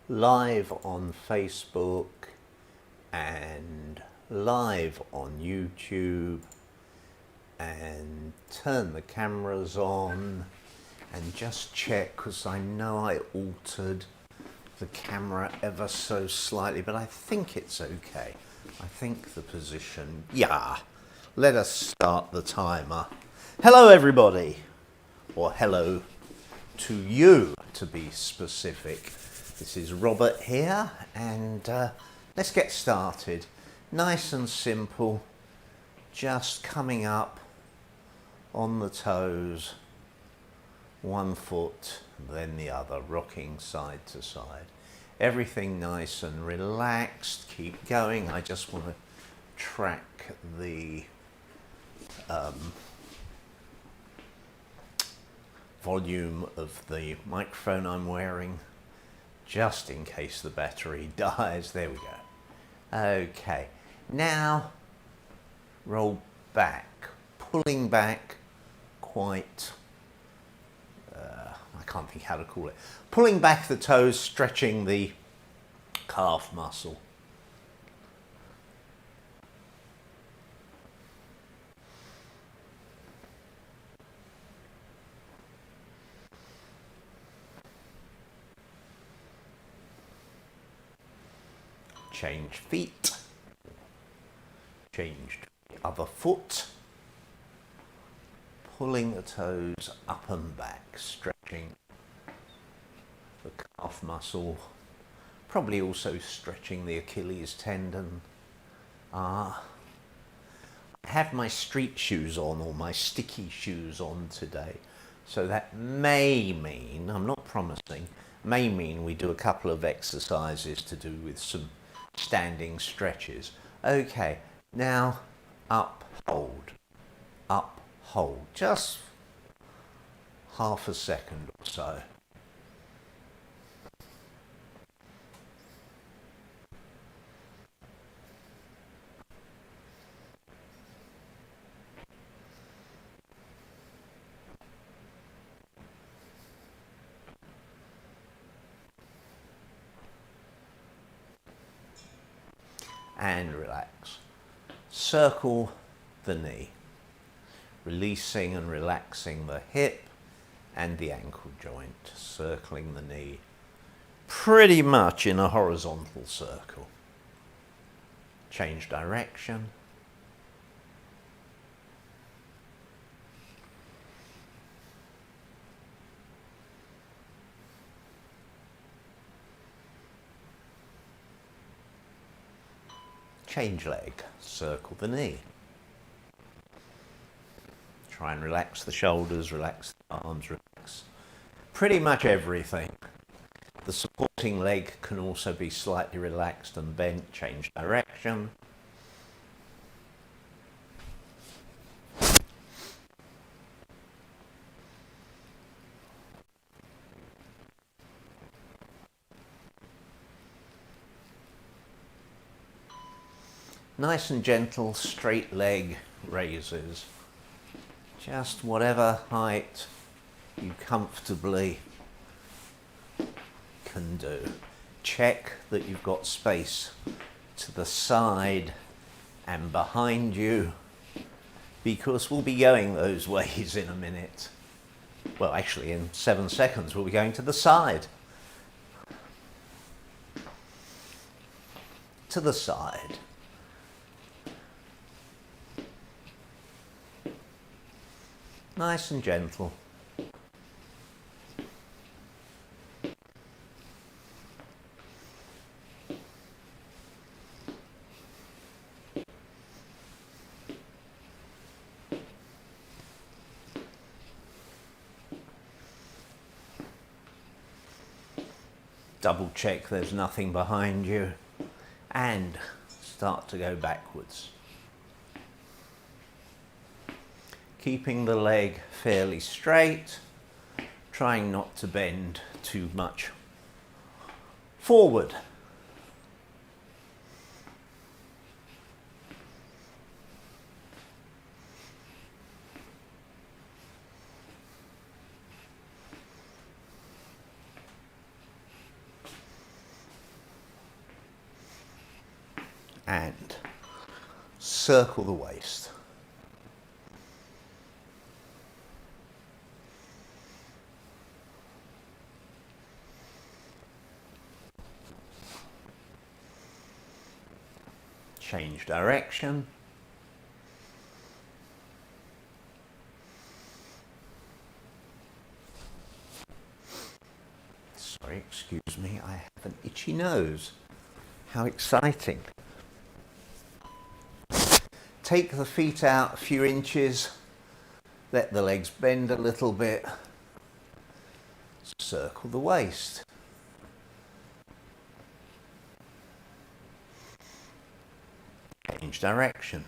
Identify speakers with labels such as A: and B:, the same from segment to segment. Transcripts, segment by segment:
A: live on Facebook and live on YouTube, and turn the cameras on and just check, because I know I altered the camera ever so slightly, but I think it's okay. I think the position, yeah. Let us start the timer. Hello everybody, or hello to you to be specific. This is Robert here, and let's get started. Nice and simple, just coming up on the toes, one foot, then the other, rocking side to side. Everything nice and relaxed, keep going. I just want to track the volume of the microphone I'm wearing, just in case the battery dies. There we go. Okay, now roll back, pulling back quite, I can't think how to call it. Pulling back the toes, stretching the calf muscle. Change feet. Change the other foot. Pulling the toes up and back, stretching the calf muscle, probably also stretching the Achilles tendon. I have my street shoes on, or my sticky shoes on today, so that may mean, I'm not promising, may mean we do a couple of exercises to do with some standing stretches. Okay, now up, hold, up, hold, just half a second or so. And relax. Circle the knee, releasing and relaxing the hip and the ankle joint, circling the knee pretty much in a horizontal circle. Change direction. Change leg, circle the knee. Try and relax the shoulders, relax the arms, relax pretty much everything. The supporting leg can also be slightly relaxed and bent. Change direction. Nice and gentle, straight leg raises. Just whatever height you comfortably can do. Check that you've got space to the side and behind you, because we'll be going those ways in a minute. Well, actually in 7 seconds we'll be going to the side. To the side. Nice and gentle. Double check there's nothing behind you and start to go backwards. Keeping the leg fairly straight, trying not to bend too much forward. and circle the waist. Change direction. Sorry, excuse me, I have an itchy nose. How exciting. Take the feet out a few inches, let the legs bend a little bit, circle the waist. Change direction.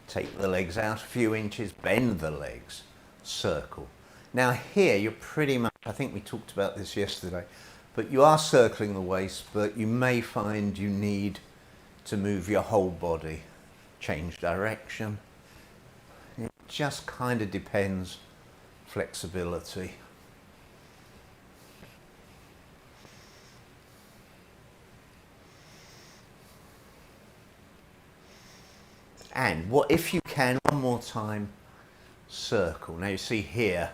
A: Take the legs out a few inches, bend the legs, circle. Now here you're pretty much, I think we talked about this yesterday, but you are circling the waist, but you may find you need to move your whole body. Change direction. It just kind of depends. Flexibility. And what if you can, one more time, circle. Now you see here,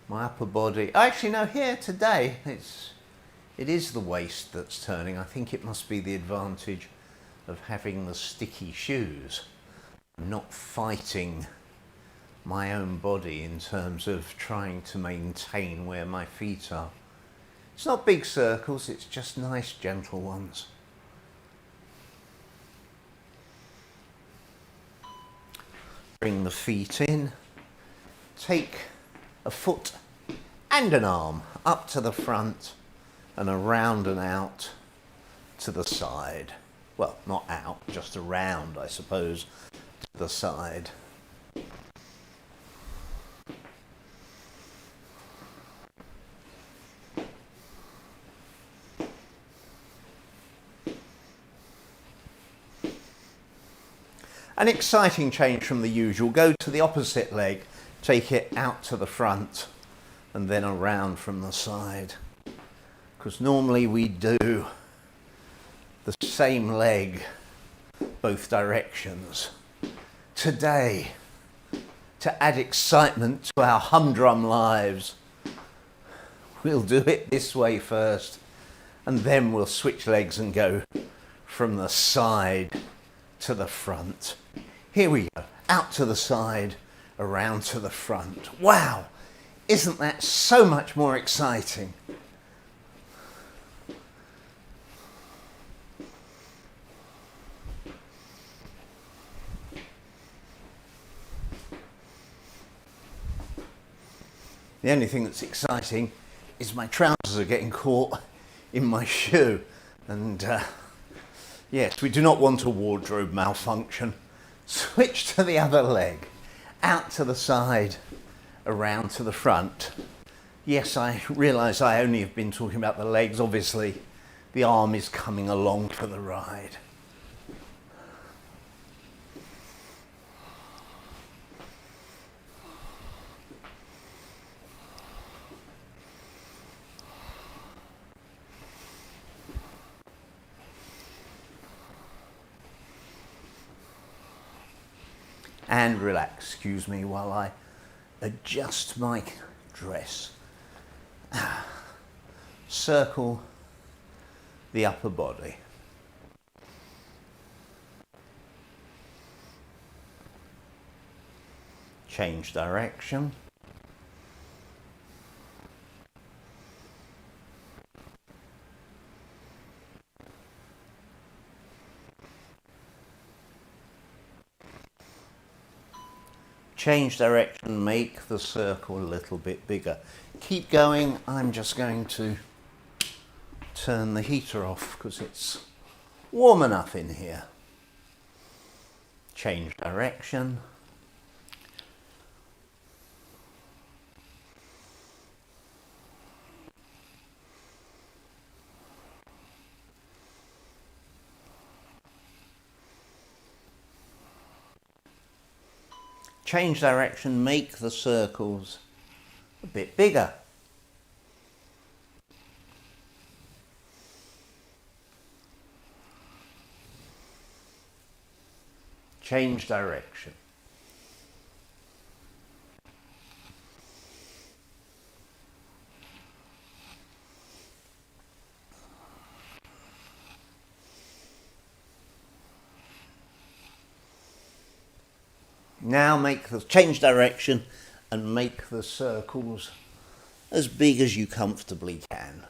A: my upper body, actually no, here today, it is the waist that's turning. I think it must be the advantage of having the sticky shoes, not fighting my own body in terms of trying to maintain where my feet are. It's not big circles, it's just nice gentle ones. Bring the feet in, take a foot and an arm up to the front and around and out to the side. Well, not out, just around, I suppose, to the side. An exciting change from the usual. Go to the opposite leg, take it out to the front and then around from the side. Because normally we do the same leg both directions. Today, to add excitement to our humdrum lives, we'll do it this way first and then we'll switch legs and go from the side to the front. Here we go, out to the side, around to the front. Wow, isn't that so much more exciting? The only thing that's exciting is my trousers are getting caught in my shoe. And yes, we do not want a wardrobe malfunction. Switch to the other leg, out to the side, around to the front. Yes, I realise I only have been talking about the legs. Obviously, the arm is coming along for the ride. And relax, excuse me, while I adjust my dress. Circle the upper body. Change direction. Change direction, make the circle a little bit bigger. Keep going, I'm just going to turn the heater off because it's warm enough in here. Change direction. Change direction, make the circles a bit bigger. Change direction. Now change direction and make the circles as big as you comfortably can.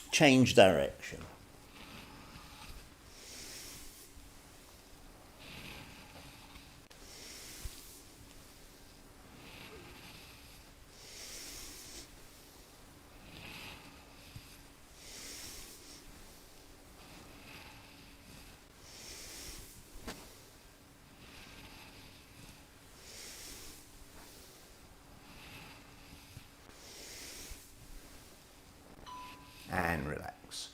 A: Change direction. And relax.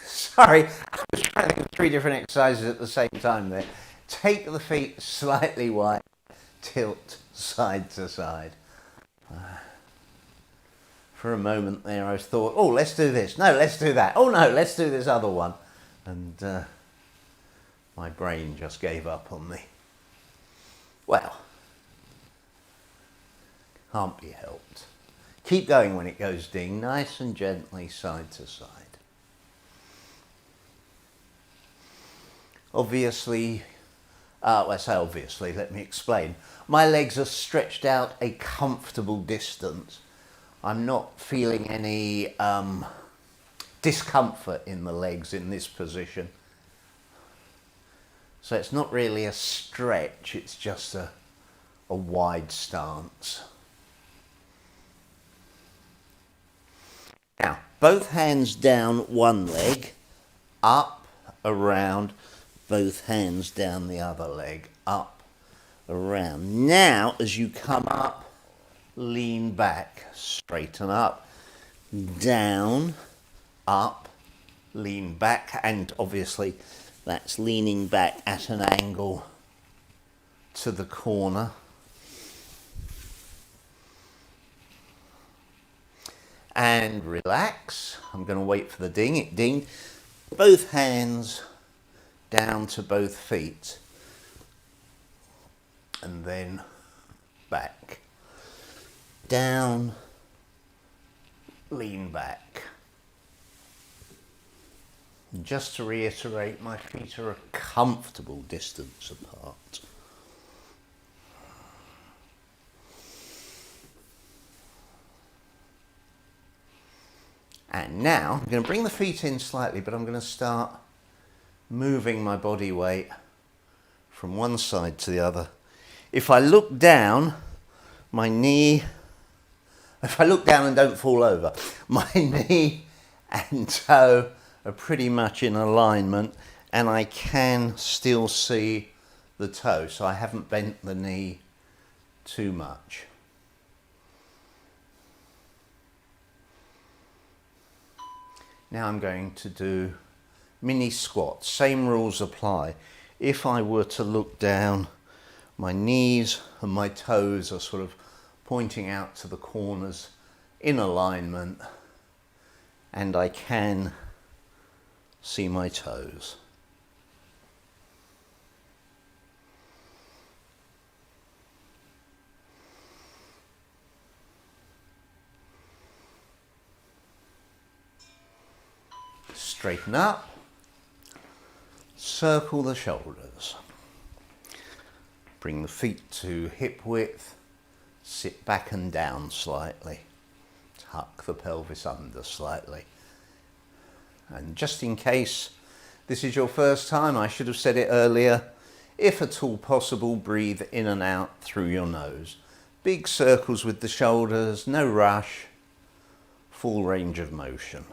A: Sorry, I was trying to think of 3 different exercises at the same time there. Take the feet slightly wide, tilt side to side. For a moment there I thought, oh, let's do this. No, let's do that. Oh no, let's do this other one. And my brain just gave up on me. Well, can't be helped. Keep going when it goes ding, nice and gently side to side. Obviously, well, I say obviously, let me explain. My legs are stretched out a comfortable distance. I'm not feeling any discomfort in the legs in this position. So it's not really a stretch, it's just a wide stance. Now, both hands down one leg, up, around, both hands down the other leg, up, around. Now, as you come up, lean back, straighten up, down, up, lean back, and obviously that's leaning back at an angle to the corner. And relax. I'm going to wait for the ding. It dinged. Both hands down to both feet. And then back. Down. Lean back. And just to reiterate, my feet are a comfortable distance apart. And now, I'm going to bring the feet in slightly, but I'm going to start moving my body weight from one side to the other. If I look down, my knee, if I look down and don't fall over, my knee and toe are pretty much in alignment, and I can still see the toe, so I haven't bent the knee too much. Now I'm going to do mini squats. Same rules apply. If I were to look down, my knees and my toes are sort of pointing out to the corners in alignment, and I can see my toes. Straighten up, circle the shoulders, bring the feet to hip width, sit back and down slightly, tuck the pelvis under slightly. And just in case this is your first time, I should have said it earlier, if at all possible, breathe in and out through your nose. Big circles with the shoulders, no rush. full range of motion.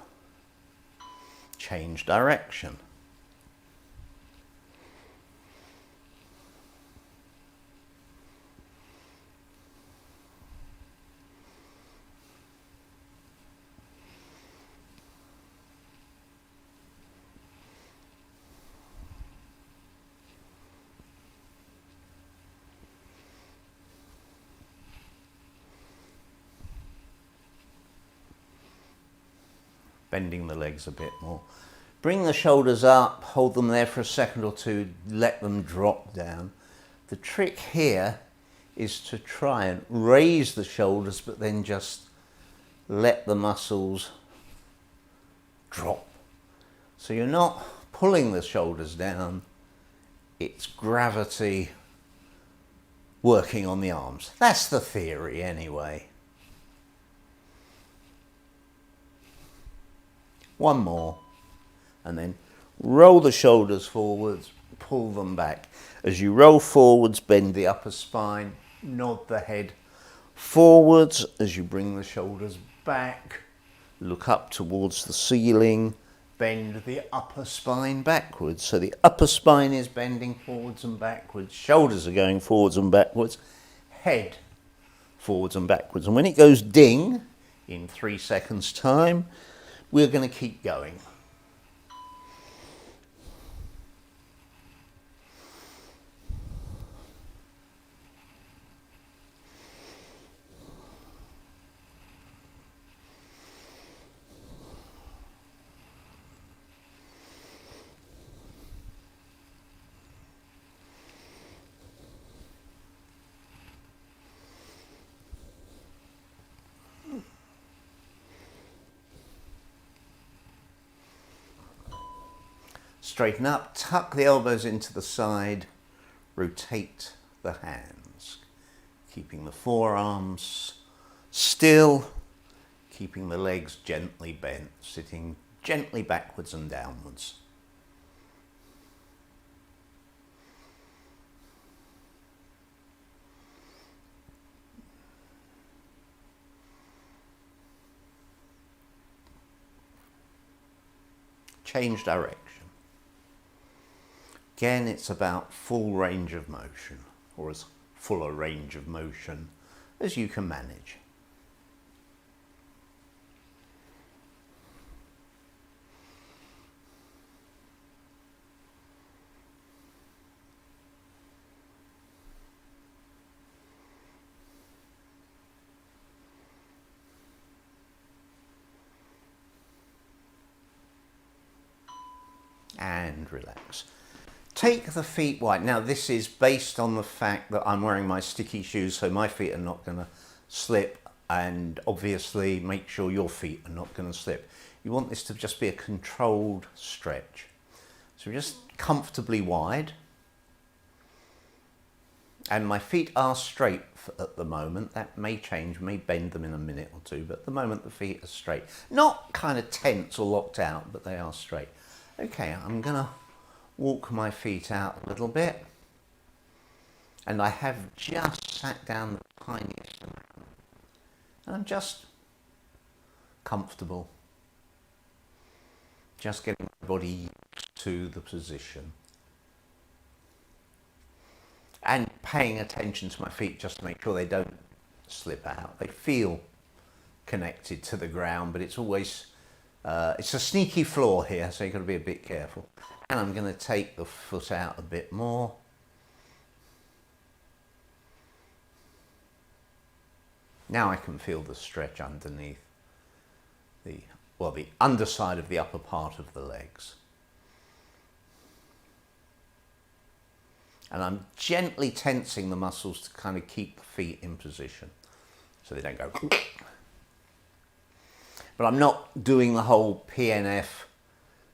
A: Change direction. Bending the legs a bit more. Bring the shoulders up, hold them there for a second or two, let them drop down. The trick here is to try and raise the shoulders, but then just let the muscles drop. So you're not pulling the shoulders down, it's gravity working on the arms. That's the theory anyway. One more, and then roll the shoulders forwards, pull them back. As you roll forwards, bend the upper spine, nod the head forwards. As you bring the shoulders back, look up towards the ceiling, bend the upper spine backwards. So the upper spine is bending forwards and backwards, shoulders are going forwards and backwards, head forwards and backwards. And when it goes ding, in 3 seconds time, we're going to keep going. Straighten up, tuck the elbows into the side, rotate the hands, keeping the forearms still, keeping the legs gently bent, sitting gently backwards and downwards. Change direction. Again, it's about full range of motion, or as full a range of motion as you can manage. And relax. Take the feet wide. Now this is based on the fact that I'm wearing my sticky shoes, so my feet are not going to slip, and obviously make sure your feet are not going to slip. You want this to just be a controlled stretch. So just comfortably wide. And my feet are straight at the moment. That may change, may bend them in a minute or two, but at the moment the feet are straight. Not kind of tense or locked out, but they are straight. Okay, I'm going to walk my feet out a little bit, and I have just sat down the tiniest amount, and I'm just comfortable, just getting my body used to the position, and paying attention to my feet just to make sure they don't slip out. They feel connected to the ground, but it's always it's a sneaky floor here, so you've got to be a bit careful. And I'm going to take the foot out a bit more. Now I can feel the stretch underneath the underside of the upper part of the legs. And I'm gently tensing the muscles to kind of keep the feet in position so they don't go. But I'm not doing the whole PNF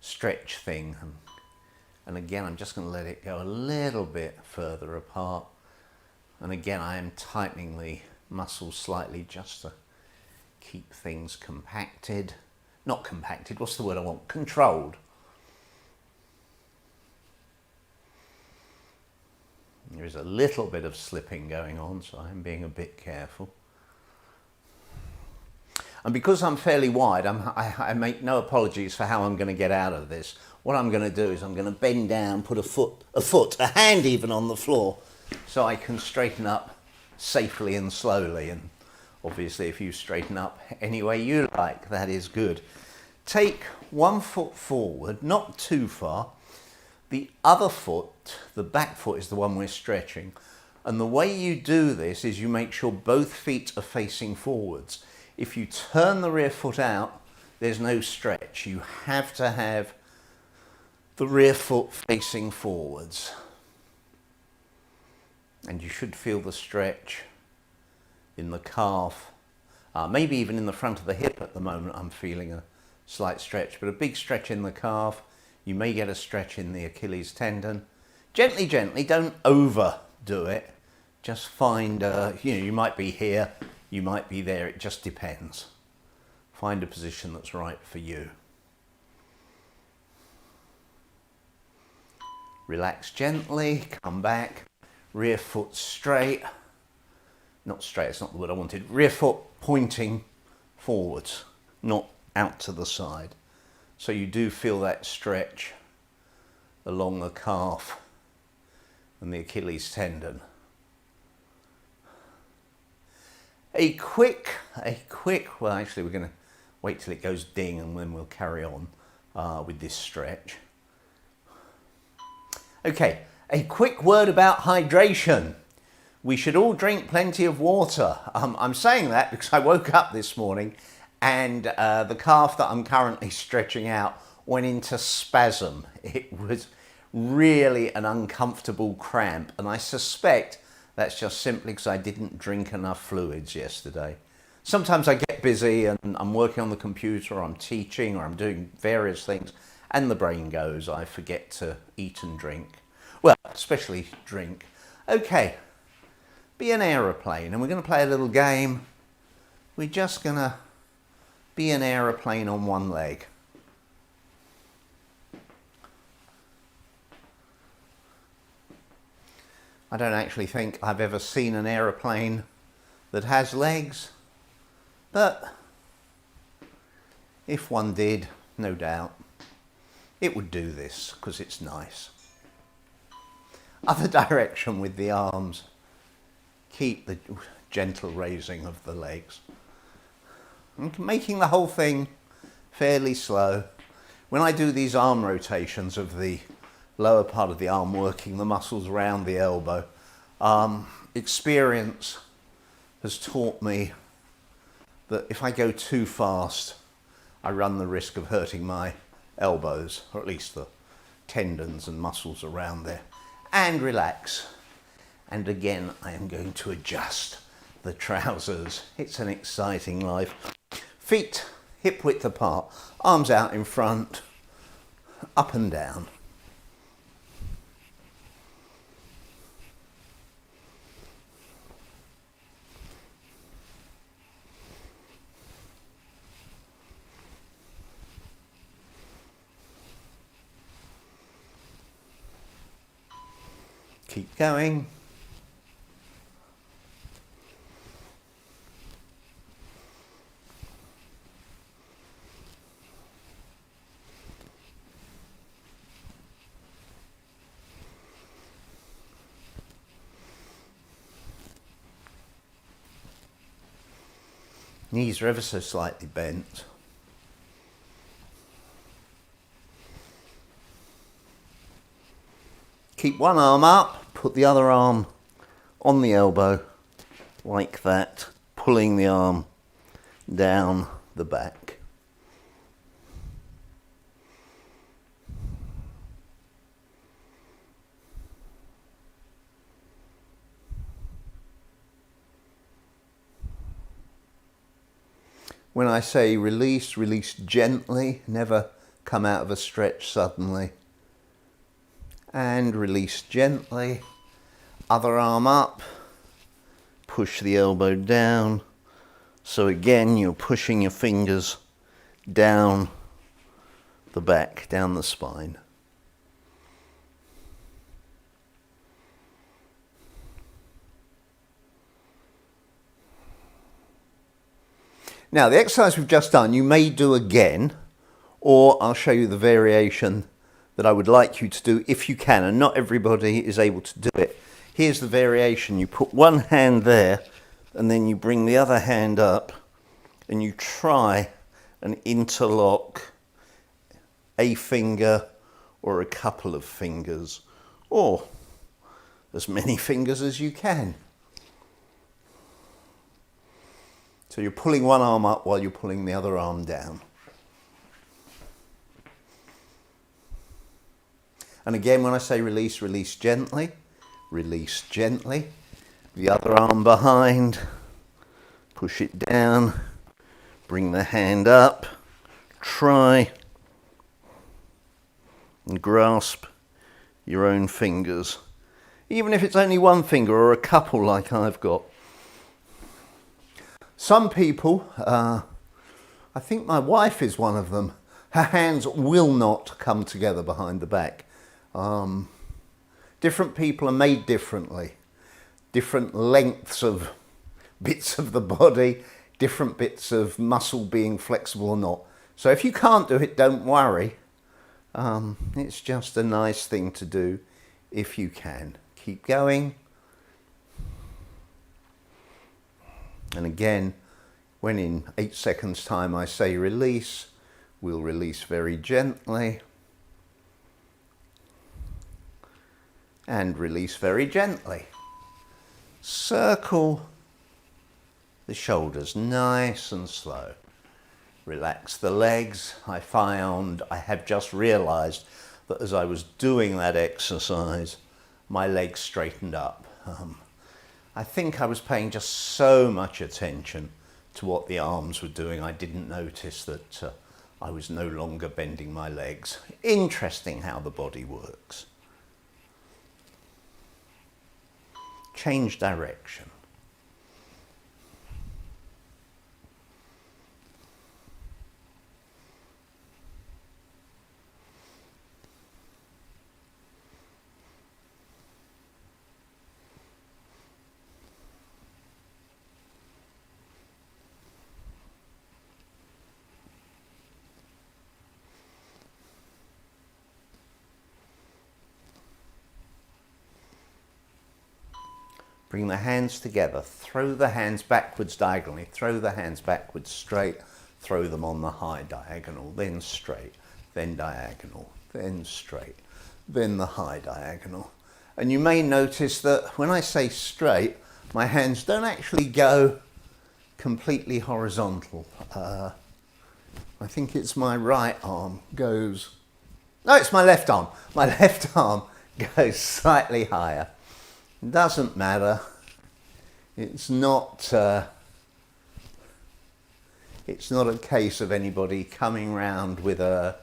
A: stretch thing. And again, I'm just going to let it go a little bit further apart. And again, I am tightening the muscles slightly just to keep things compacted. Not compacted, what's the word I want? Controlled. There is a little bit of slipping going on, so I'm being a bit careful. And because I'm fairly wide, I make no apologies for how I'm going to get out of this. What I'm going to do is I'm going to bend down, put a hand even on the floor, so I can straighten up safely and slowly. And obviously if you straighten up any way you like, that is good. Take 1 foot forward, not too far. The other foot, the back foot, is the one we're stretching. And the way you do this is you make sure both feet are facing forwards. If you turn the rear foot out, there's no stretch. You have to have the rear foot facing forwards. And you should feel the stretch in the calf, maybe even in the front of the hip at the moment. I'm feeling a slight stretch, but a big stretch in the calf. You may get a stretch in the Achilles tendon. Gently, gently, don't overdo it. Just find, you might be here, you might be there, it just depends. Find a position that's right for you. Relax gently, come back, rear foot straight. Not straight, it's not the word I wanted. Rear foot pointing forwards, not out to the side. So you do feel that stretch along the calf and the Achilles tendon. A quick, well actually we're going to wait till it goes ding and then we'll carry on with this stretch. Okay, a quick word about hydration. We should all drink plenty of water. I'm saying that because I woke up this morning and the calf that I'm currently stretching out went into spasm. It was really an uncomfortable cramp, and I suspect that's just simply because I didn't drink enough fluids yesterday. Sometimes I get busy and I'm working on the computer, or I'm teaching, or I'm doing various things, and the brain goes, I forget to eat and drink. Well, especially drink. Okay, be an aeroplane, and we're going to play a little game. We're just going to be an aeroplane on one leg. I don't actually think I've ever seen an aeroplane that has legs, but if one did, no doubt, it would do this because it's nice. Other direction with the arms. Keep the gentle raising of the legs. And making the whole thing fairly slow. When I do these arm rotations of the lower part of the arm, working the muscles around the elbow, experience has taught me that if I go too fast, I run the risk of hurting my elbows, or at least the tendons and muscles around there. And relax. And again, I am going to adjust the trousers. It's an exciting life. Feet hip width apart, arms out in front, up and down. Keep going. Knees are ever so slightly bent. Keep one arm up, put the other arm on the elbow, like that, pulling the arm down the back. When I say release, release gently, never come out of a stretch suddenly. And release gently, other arm up, push the elbow down. So again, you're pushing your fingers down the back, down the spine. Now, the exercise we've just done, you may do again, or I'll show you the variation that I would like you to do if you can, and not everybody is able to do it. Here's the variation. You put one hand there, and then you bring the other hand up, and you try and interlock a finger or a couple of fingers, or as many fingers as you can. So you're pulling one arm up while you're pulling the other arm down. And again, when I say release, release gently. Release gently. The other arm behind. Push it down. Bring the hand up. Try and grasp your own fingers. Even if it's only one finger or a couple like I've got. Some people, I think my wife is one of them, her hands will not come together behind the back. Different people are made differently. Different lengths of bits of the body, different bits of muscle being flexible or not. So if you can't do it, don't worry. It's just a nice thing to do if you can. Keep going. And again, when in 8 seconds time I say release, we'll release very gently. And release very gently. Circle the shoulders nice and slow. Relax the legs. I have just realized that as I was doing that exercise, my legs straightened up. I think I was paying just so much attention to what the arms were doing. I didn't notice that I was no longer bending my legs. Interesting how the body works. Change direction. Bring the hands together, throw the hands backwards diagonally, throw the hands backwards straight, throw them on the high diagonal, then straight, then diagonal, then straight, then the high diagonal. And you may notice that when I say straight, my hands don't actually go completely horizontal. I think it's my right arm goes, no, it's my left arm. My left arm goes slightly higher. Doesn't matter. It's not a case of anybody coming round with a,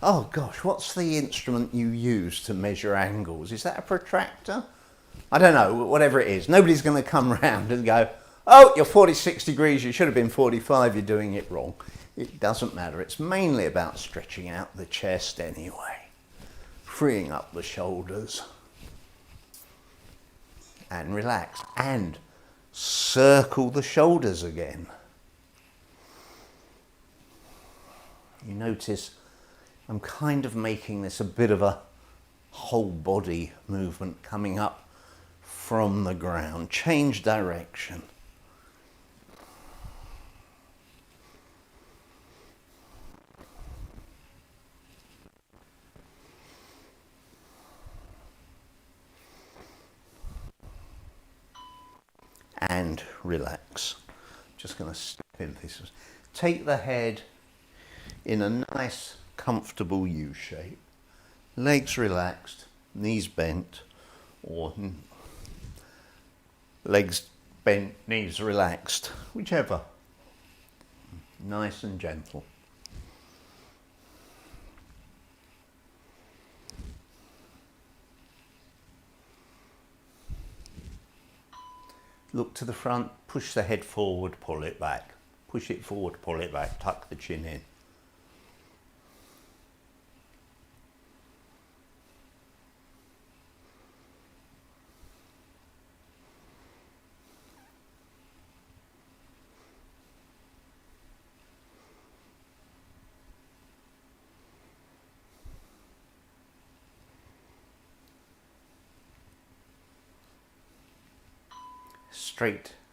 A: oh gosh, what's the instrument you use to measure angles? Is that a protractor? I don't know, whatever it is. Nobody's going to come round and go, oh, you're 46 degrees, you should have been 45, you're doing it wrong. It doesn't matter. It's mainly about stretching out the chest anyway, freeing up the shoulders. And relax, and circle the shoulders again. You notice I'm kind of making this a bit of a whole body movement coming up from the ground. Change direction. And relax. Just going to step in this. Take the head in a nice, comfortable U shape. Legs relaxed, knees bent, or legs bent, knees relaxed, whichever. Nice and gentle. Look to the front, push the head forward, pull it back. Push it forward, pull it back, tuck the chin in.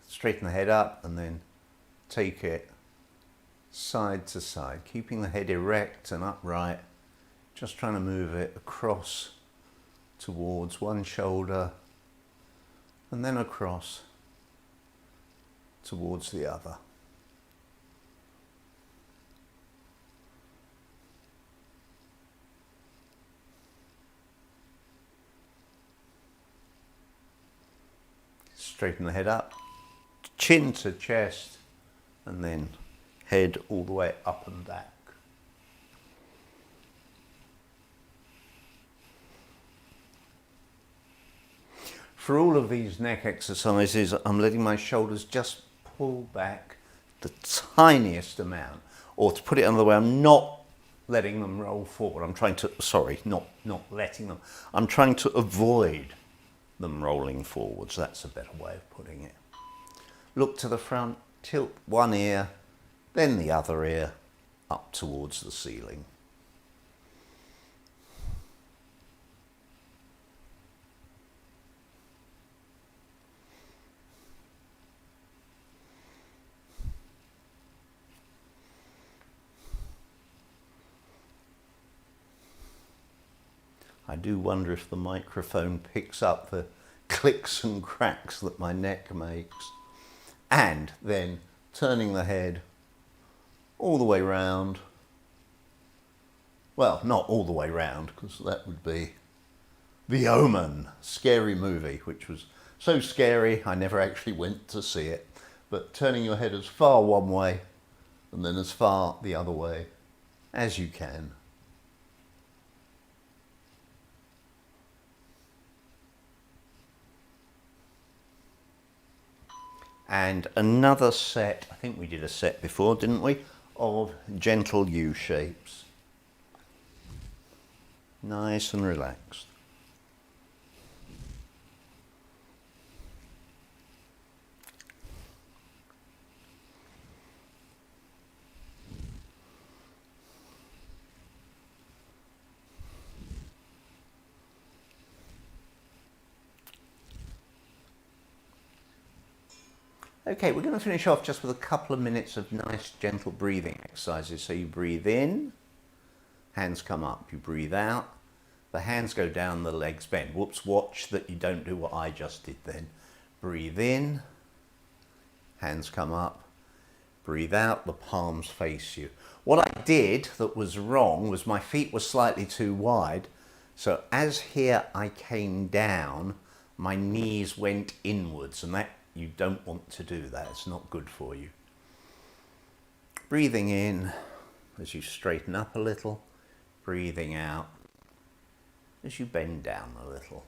A: straighten the head up and then take it side to side, keeping the head erect and upright, just trying to move it across towards one shoulder and then across towards the other. Straighten the head up, chin to chest, and then head all the way up and back. For all of these neck exercises, I'm letting my shoulders just pull back the tiniest amount. Or to put it another way, I'm not letting them roll forward. I'm trying to, sorry, not letting them. I'm trying to avoid them rolling forwards. That's a better way of putting it. Look to the front, tilt one ear, then the other ear up towards the ceiling. I do wonder if the microphone picks up the clicks and cracks that my neck makes. And then turning the head all the way round. Well, not all the way round, because that would be The Omen, scary movie, which was so scary I never actually went to see it. But turning your head as far one way and then as far the other way as you can. And another set, I think we did a set before, didn't we, of gentle U shapes. Nice and relaxed. Okay, we're going to finish off just with a couple of minutes of nice, gentle breathing exercises. So you breathe in, hands come up. You breathe out, the hands go down, the legs bend. Whoops, watch that you don't do what I just did then. Breathe in, hands come up. Breathe out, the palms face you. What I did that was wrong was my feet were slightly too wide. So as here I came down, my knees went inwards, and that you don't want to do that. It's not good for you. Breathing in as you straighten up a little. Breathing out as you bend down a little.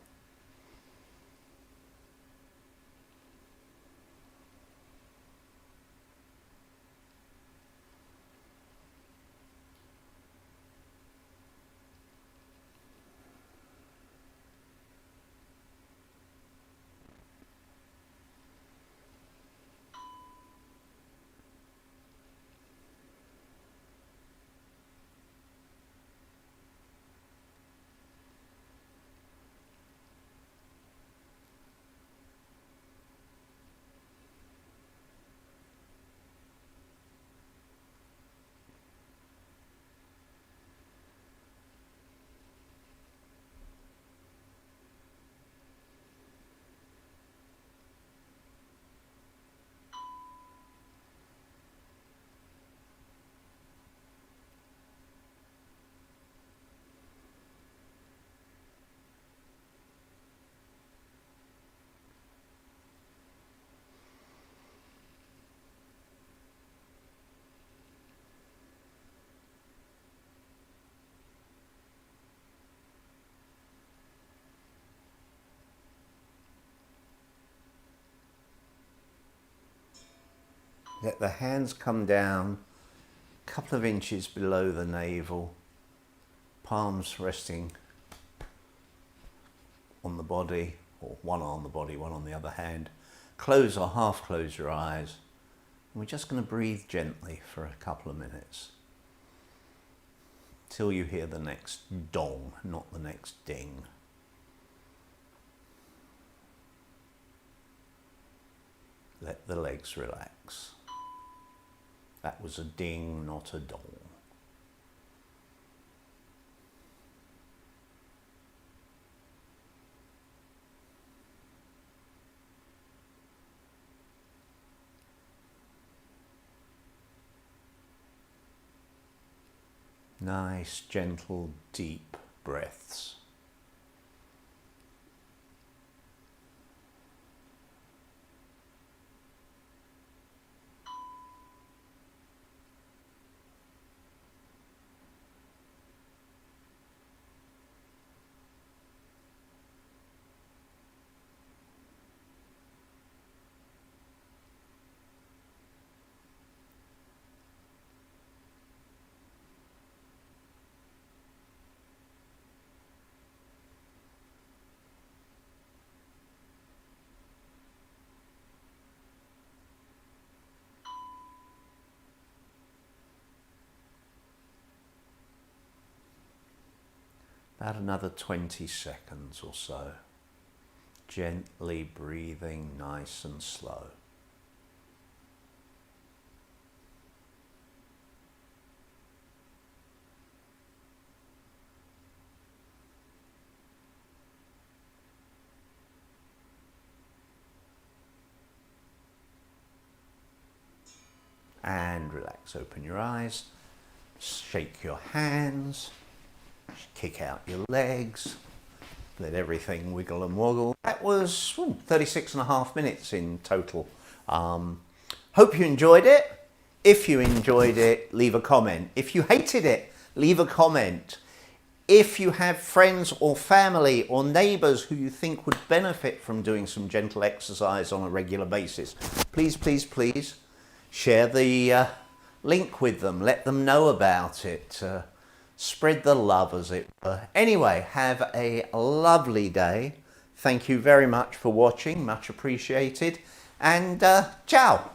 A: Let the hands come down a couple of inches below the navel, palms resting on the body, or one on the body, one on the other hand. Close or half close your eyes. And we're just going to breathe gently for a couple of minutes till you hear the next dong, not the next ding. Let the legs relax. That was a ding, not a dong. Nice, gentle, deep breaths. About another 20 seconds or so. Gently breathing nice and slow. And relax, open your eyes, shake your hands, kick out your legs, let everything wiggle and woggle. That was 36 and a half minutes in total. Hope you enjoyed it. If you enjoyed it, leave a comment. If you hated it, leave a comment. If you have friends or family or neighbours who you think would benefit from doing some gentle exercise on a regular basis, please, please, please share the link with them. Let them know about it. Spread the love, as it were. Anyway, have a lovely day. Thank you very much for watching. Much appreciated. And ciao.